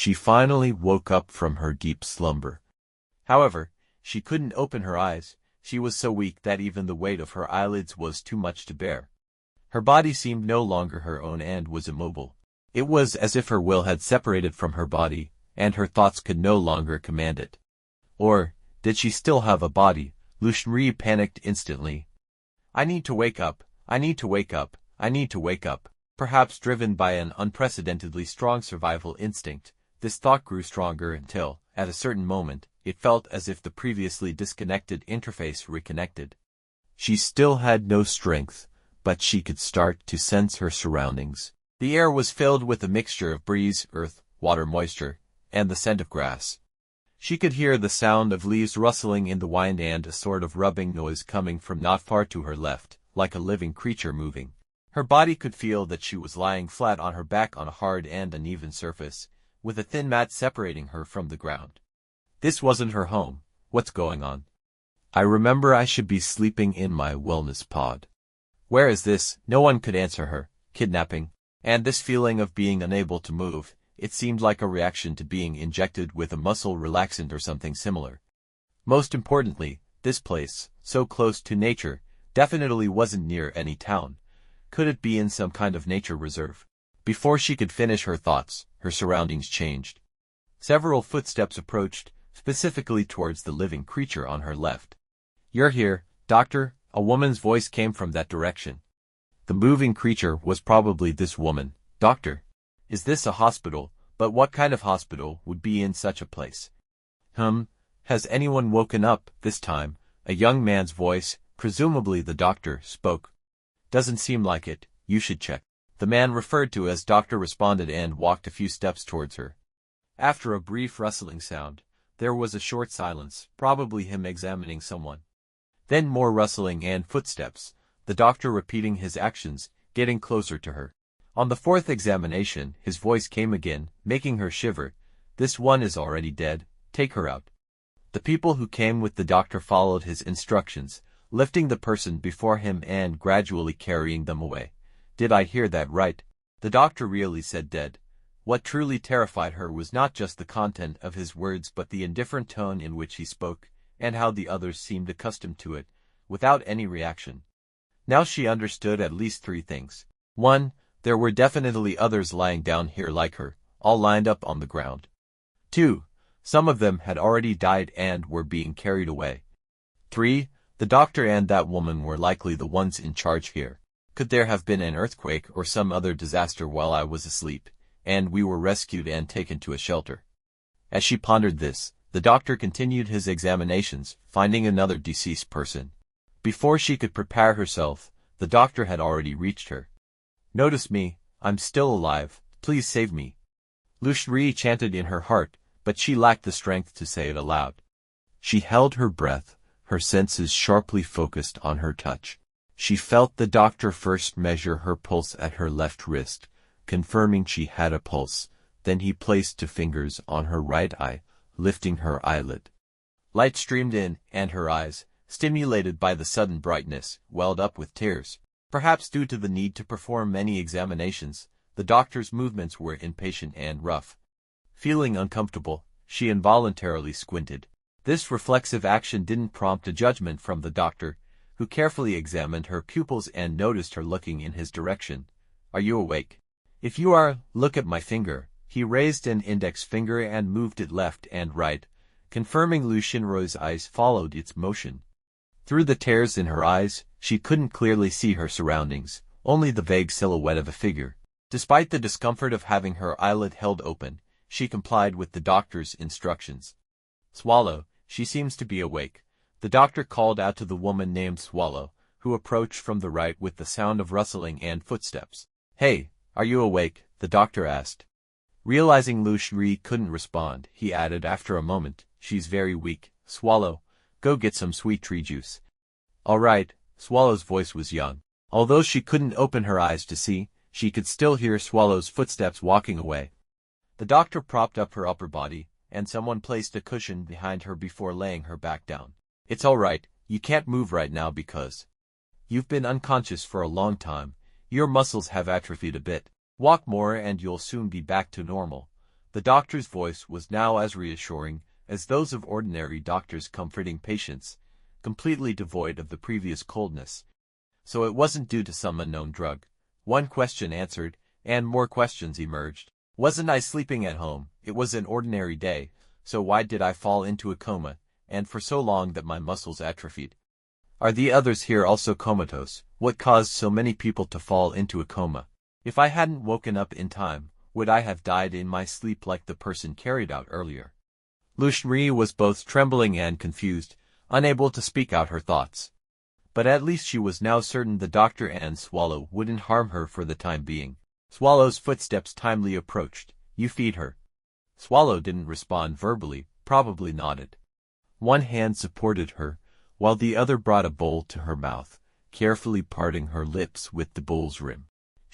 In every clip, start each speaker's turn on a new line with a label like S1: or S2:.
S1: She finally woke up from her deep slumber. However, she couldn't open her eyes. She was so weak that even the weight of her eyelids was too much to bear. Her body seemed no longer her own and was immobile. It was as if her will had separated from her body, and her thoughts could no longer command it. Or, did she still have a body? Lucian panicked instantly. I need to wake up. I need to wake up. I need to wake up. Perhaps driven by an unprecedentedly strong survival instinct, this thought grew stronger until, at a certain moment, it felt as if the previously disconnected interface reconnected. She still had no strength, but she could start to sense her surroundings. The air was filled with a mixture of breeze, earth, water moisture, and the scent of grass. She could hear the sound of leaves rustling in the wind and a sort of rubbing noise coming from not far to her left, like a living creature moving. Her body could feel that she was lying flat on her back on a hard and uneven surface, with a thin mat separating her from the ground. This wasn't her home. What's going on? I remember I should be sleeping in my wellness pod. Where is this? No one could answer her. Kidnapping. And this feeling of being unable to move, it seemed like a reaction to being injected with a muscle relaxant or something similar. Most importantly, this place, so close to nature, definitely wasn't near any town. Could it be in some kind of nature reserve? Before she could finish her thoughts, her surroundings changed. Several footsteps approached, specifically towards the living creature on her left. You're here, Doctor, a woman's voice came from that direction. The moving creature was probably this woman. Doctor, is this a hospital? But what kind of hospital would be in such a place? Has anyone woken up? This time, a young man's voice, presumably the doctor, spoke. Doesn't seem like it. You should check. The man referred to as doctor responded and walked a few steps towards her. After a brief rustling sound, there was a short silence, probably him examining someone. Then more rustling and footsteps, the doctor repeating his actions, getting closer to her. On the fourth examination, his voice came again, making her shiver. This one is already dead. Take her out. The people who came with the doctor followed his instructions, lifting the person before him and gradually carrying them away. Did I hear that right? The doctor really said dead. What truly terrified her was not just the content of his words but the indifferent tone in which he spoke, and how the others seemed accustomed to it, without any reaction. Now she understood at least three things. 1. There were definitely others lying down here like her, all lined up on the ground. 2. Some of them had already died and were being carried away. 3. The doctor and that woman were likely the ones in charge here. Could there have been an earthquake or some other disaster while I was asleep, and we were rescued and taken to a shelter? As she pondered this, the doctor continued his examinations, finding another deceased person. Before she could prepare herself, the doctor had already reached her. Notice me, I'm still alive, please save me. Lucian chanted in her heart, but she lacked the strength to say it aloud. She held her breath, her senses sharply focused on her touch. She felt the doctor first measure her pulse at her left wrist, confirming she had a pulse. Then he placed 2 fingers on her right eye, lifting her eyelid. Light streamed in, and her eyes, stimulated by the sudden brightness, welled up with tears. Perhaps due to the need to perform many examinations, the doctor's movements were impatient and rough. Feeling uncomfortable, she involuntarily squinted. This reflexive action didn't prompt a judgment from the doctor, who carefully examined her pupils and noticed her looking in his direction. Are you awake? If you are, look at my finger. He raised an index finger and moved it left and right, confirming Lucian's eyes followed its motion. Through the tears in her eyes, she couldn't clearly see her surroundings, only the vague silhouette of a figure. Despite the discomfort of having her eyelid held open, she complied with the doctor's instructions. Swallow, she seems to be awake. The doctor called out to the woman named Swallow, who approached from the right with the sound of rustling and footsteps. Hey, are you awake? The doctor asked. Realizing Lucian couldn't respond, he added after a moment, she's very weak. Swallow, go get some sweet tree juice. All right, Swallow's voice was young. Although she couldn't open her eyes to see, she could still hear Swallow's footsteps walking away. The doctor propped up her upper body, and someone placed a cushion behind her before laying her back down. It's all right, you can't move right now because you've been unconscious for a long time. Your muscles have atrophied a bit. Walk more and you'll soon be back to normal. The doctor's voice was now as reassuring as those of ordinary doctors comforting patients, completely devoid of the previous coldness. So it wasn't due to some unknown drug. One question answered, and more questions emerged. Wasn't I sleeping at home? It was an ordinary day, so why did I fall into a coma, and for so long that my muscles atrophied? Are the others here also comatose? What caused so many people to fall into a coma? If I hadn't woken up in time, would I have died in my sleep like the person carried out earlier? Lushri was both trembling and confused, unable to speak out her thoughts. But at least she was now certain the doctor and Swallow wouldn't harm her for the time being. Swallow's footsteps timely approached. You feed her. Swallow didn't respond verbally, probably nodded. One hand supported her, while the other brought a bowl to her mouth, carefully parting her lips with the bowl's rim.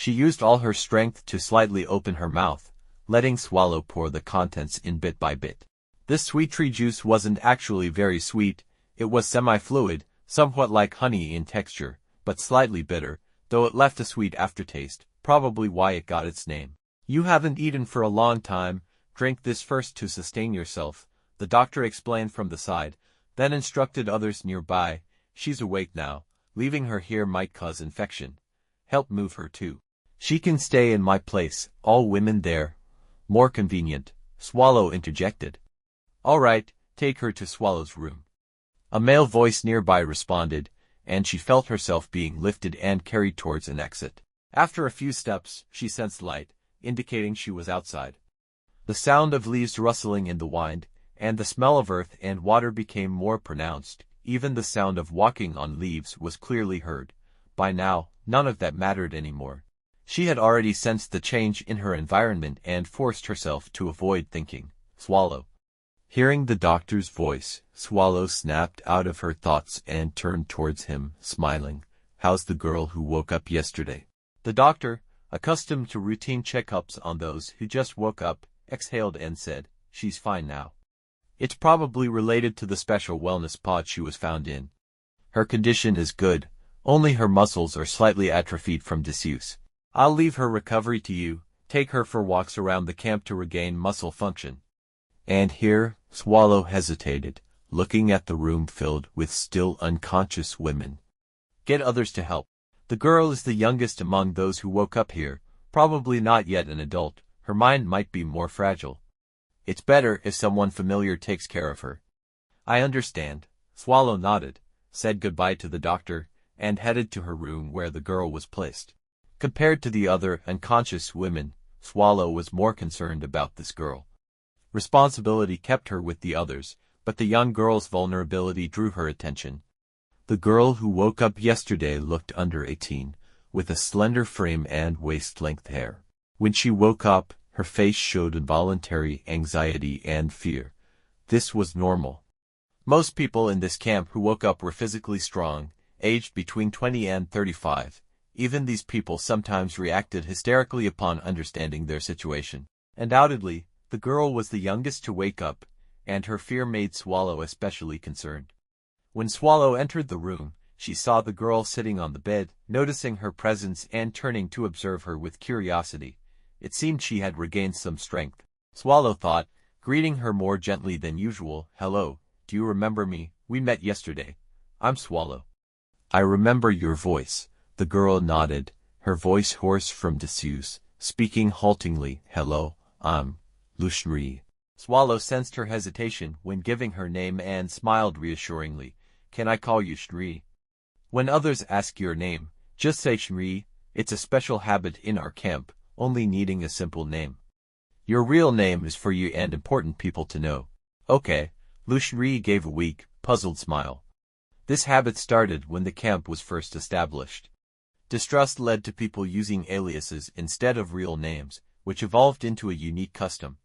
S1: She used all her strength to slightly open her mouth, letting Swallow pour the contents in bit by bit. This sweet tree juice wasn't actually very sweet. It was semi-fluid, somewhat like honey in texture, but slightly bitter, though it left a sweet aftertaste, probably why it got its name. You haven't eaten for a long time. Drink this first to sustain yourself, the doctor explained from the side, then instructed others nearby. She's awake now. Leaving her here might cause infection. Help move her too. She can stay in my place, all women there. More convenient, Swallow interjected. All right, take her to Swallow's room. A male voice nearby responded, and she felt herself being lifted and carried towards an exit. After a few steps, she sensed light, indicating she was outside. The sound of leaves rustling in the wind, and the smell of earth and water became more pronounced. Even the sound of walking on leaves was clearly heard. By now, none of that mattered anymore. She had already sensed the change in her environment and forced herself to avoid thinking. Swallow. Hearing the doctor's voice, Swallow snapped out of her thoughts and turned towards him, smiling. How's the girl who woke up yesterday? The doctor, accustomed to routine checkups on those who just woke up, exhaled and said, She's fine now. It's probably related to the special wellness pod she was found in. Her condition is good, only her muscles are slightly atrophied from disuse. I'll leave her recovery to you. Take her for walks around the camp to regain muscle function. And here, Swallow hesitated, looking at the room filled with still unconscious women. Get others to help. The girl is the youngest among those who woke up here, probably not yet an adult. Her mind might be more fragile. It's better if someone familiar takes care of her. I understand. Swallow nodded, said goodbye to the doctor, and headed to her room where the girl was placed. Compared to the other unconscious women, Swallow was more concerned about this girl. Responsibility kept her with the others, but the young girl's vulnerability drew her attention. The girl who woke up yesterday looked under 18, with a slender frame and waist-length hair. When she woke up, her face showed involuntary anxiety and fear. This was normal. Most people in this camp who woke up were physically strong, aged between 20 and 35. Even these people sometimes reacted hysterically upon understanding their situation. Undoubtedly, the girl was the youngest to wake up, and her fear made Swallow especially concerned. When Swallow entered the room, she saw the girl sitting on the bed, noticing her presence and turning to observe her with curiosity. It seemed she had regained some strength. Swallow thought, greeting her more gently than usual. Hello, do you remember me? We met yesterday. I'm Swallow. I remember your voice. The girl nodded, her voice hoarse from disuse, speaking haltingly. Hello, I'm Lushri. Swallow sensed her hesitation when giving her name and smiled reassuringly. Can I call you Shri? When others ask your name, just say Shri. It's a special habit in our camp, only needing a simple name. Your real name is for you and important people to know. Okay, Lushri gave a weak, puzzled smile. This habit started when the camp was first established. Distrust led to people using aliases instead of real names, which evolved into a unique custom.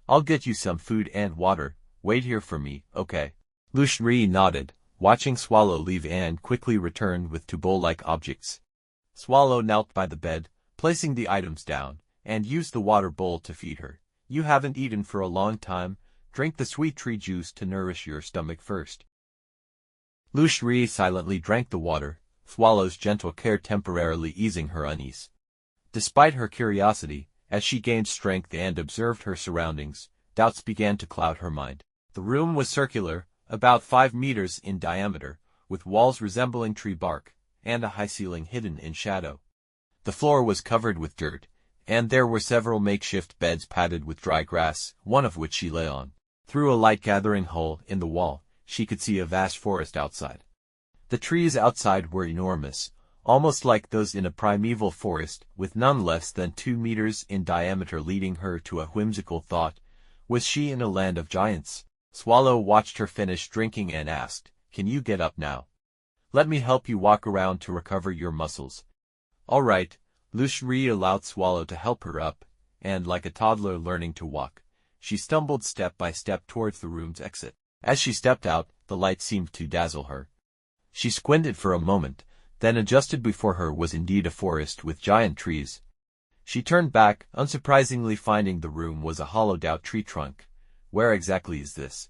S1: I'll get you some food and water. Wait here for me, okay? Lushri nodded, watching Swallow leave and quickly return with two bowl-like objects. Swallow knelt by the bed, placing the items down, and used the water bowl to feed her. You haven't eaten for a long time. Drink the sweet tree juice to nourish your stomach first. Lushri silently drank the water, Swallow's gentle care temporarily easing her unease. Despite her curiosity, As she gained strength and observed her surroundings, doubts began to cloud her mind. The room was circular, about 5 meters in diameter, with walls resembling tree bark, and a high ceiling hidden in shadow. The floor was covered with dirt, and there were several makeshift beds padded with dry grass, one of which she lay on. Through a light-gathering hole in the wall, she could see a vast forest outside. The trees outside were enormous, almost like those in a primeval forest, with none less than 2 meters in diameter, leading her to a whimsical thought. Was she in a land of giants? Swallow watched her finish drinking and asked, "Can you get up now? Let me help you walk around to recover your muscles." "All right." Lushri allowed Swallow to help her up, and like a toddler learning to walk, she stumbled step by step towards the room's exit. As she stepped out, the light seemed to dazzle her. She squinted for a moment, then adjusted. Before her was indeed a forest with giant trees. She turned back, unsurprisingly finding the room was a hollowed-out tree trunk. "Where exactly is this?"